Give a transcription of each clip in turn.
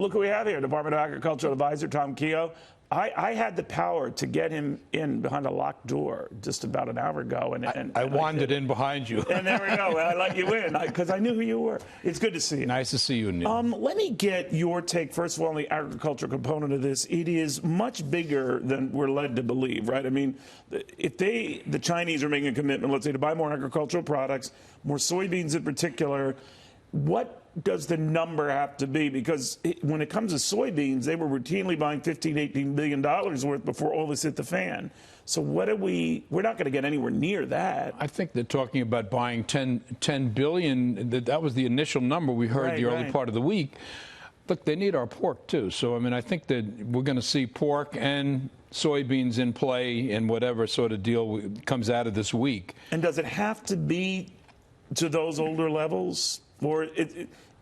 Look who we have here, Department of Agriculture Advisor Tom Kehoe. I had the power to get him in behind a locked door just about an hour ago. And I wandered in behind you. And there we go. I let you in because I knew who you were. It's good to see you. Nice to see you, Neil. Let me get your take, first of all, on the agriculture component of this. It is much bigger than we're led to believe, right? I mean, if the Chinese are making a commitment, let's say, to buy more agricultural products, more soybeans in particular, what does the number have to be? Because when it comes to soybeans, they were routinely buying $15, $18 billion worth before all this hit the fan. So what are we're not going to get anywhere near that. I think they're talking about buying 10 billion. That was the initial number we heard the early part of the week. Look, they need our pork too. So, I mean, I think that we're going to see pork and soybeans in play in whatever sort of deal comes out of this week. And does it have to be to those older levels? Or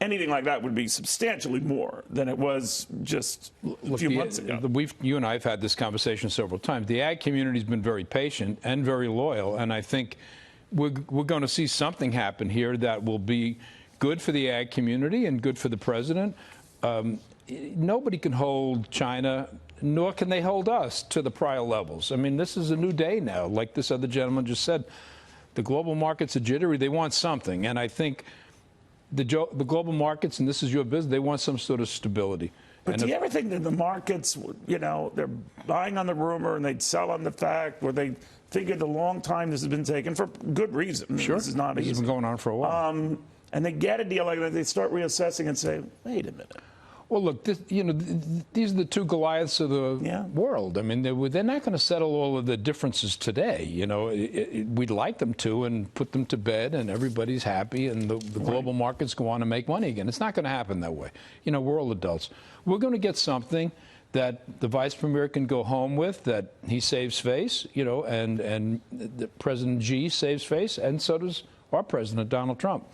anything like that would be substantially more than it was just a few months ago. You and I have had this conversation several times. The ag community has been very patient and very loyal, and I think we're going to see something happen here that will be good for the ag community and good for the president. Nobody can hold China, nor can they hold us to the prior levels. I mean, this is a new day now. Like this other gentleman just said, the global markets are jittery. They want something, and I think the global markets, and this is your business, they want some sort of stability. But do you ever think that the markets, you know, they're buying on the rumor and they'd sell on the fact, or they figured a long time this has been taken for good reason? Sure. This is not easy. This has been going on for a while. And they get a deal like that, they start reassessing and say, wait a minute. Well, look, these are the two Goliaths of the world. I mean, they're not going to settle all of the differences today. You know, we'd like them to and put them to bed, and everybody's happy, and the global markets go on to make money again. It's not going to happen that way. You know, we're all adults. We're going to get something that the vice premier can go home with, that he saves face, you know, and the President Xi saves face, and so does our president, Donald Trump.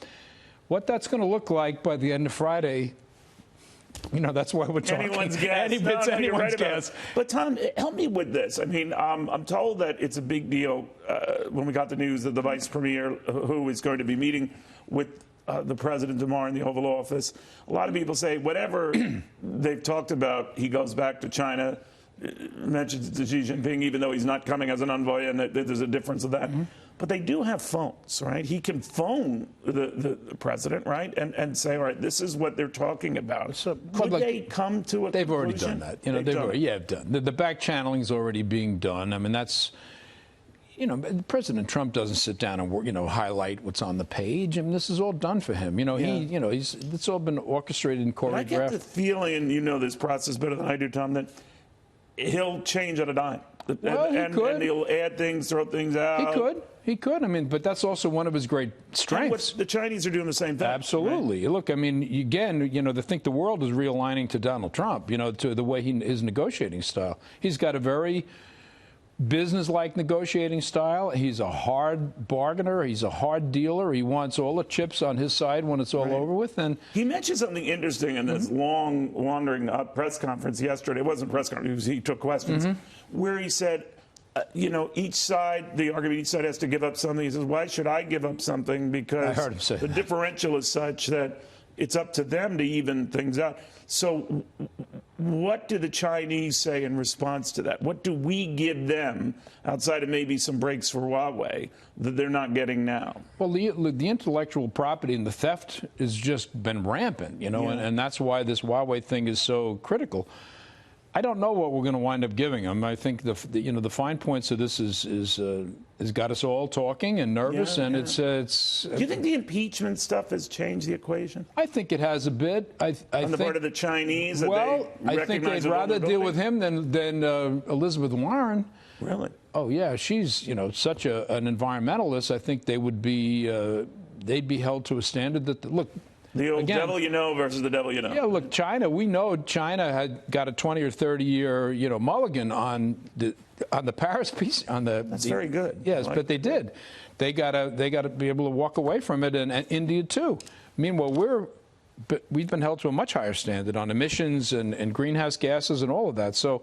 What that's going to look like by the end of Friday, you know, that's why we're talking. Anyone's guess. It's anyone's guess. But, Tom, help me with this. I mean, I'm told that it's a big deal when we got the news that the vice premier, who is going to be meeting with the president tomorrow in the Oval Office, a lot of people say whatever they've talked about, he goes back to China, mentions to Xi Jinping, even though he's not coming as an envoy, and there's a difference of that. But they do have phones, right? He can phone the president, right, and say, all right, this is what they're talking about. So could they come to a They've conclusion? already done that. You know, they've already done. The back channeling is already being done. I mean, that's, you know, President Trump doesn't sit down and, you know, highlight what's on the page. I mean, this is all done for him. You know, it's all been orchestrated and choreographed. But I get the feeling, and you know this process better than I do, Tom, that he'll change on a dime. Well, and he'll add things, throw things out. He could. I mean, but that's also one of his great strengths. The Chinese are doing the same thing. Absolutely. Right? Look, I mean, again, you know, they think the world is realigning to Donald Trump, you know, to the way his negotiating style. He's got a very business-like negotiating style. He's a hard bargainer. He's a hard dealer. He wants all the chips on his side when it's all over with. And he mentioned something interesting in this long, wandering press conference yesterday. It wasn't a press conference. He took questions where he said, you know, each side has to give up something. He says, why should I give up something? Because I heard him say the differential is such that it's up to them to even things out. So what do the Chinese say in response to that? What do we give them outside of maybe some breaks for Huawei that they're not getting now? Well, the intellectual property and the theft has just been rampant, you know, and that's why this Huawei thing is so critical. I don't know what we're going to wind up giving them. I think the fine points of this has got us all talking and nervous, and it's. Do you think the impeachment stuff has changed the equation? I think it has a bit. I On the part of the Chinese, well, I think they'd rather deal with him than Elizabeth Warren. Really? Oh yeah, she's such an environmentalist. I think they would be they'd be held to a standard that look. The old devil you know versus the devil you know. Yeah, look, China. We know China had got a 20 or 30-year, mulligan on the Paris peace. That's very good. Yes, but they did. They gotta be able to walk away from it, and India too. Meanwhile, we've been held to a much higher standard on emissions and greenhouse gases and all of that. So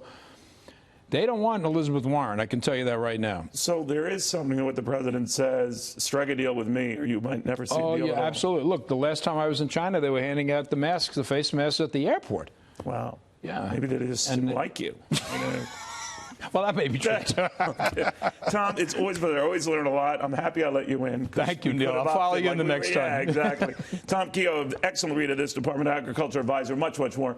they don't want Elizabeth Warren. I can tell you that right now. So there is something in what the president says, strike a deal with me or you might never see a deal at all. Absolutely. Look, the last time I was in China, they were handing out the masks, the face masks at the airport. Wow. Yeah. Maybe they just like you. Well, that may be true. Tom, it's always been there. I always learn a lot. I'm happy I let you in. Thank you, Neil. I'll follow you in the next time. Yeah, exactly. Tom Kehoe, excellent read of this, Department of Agriculture advisor, much, much more.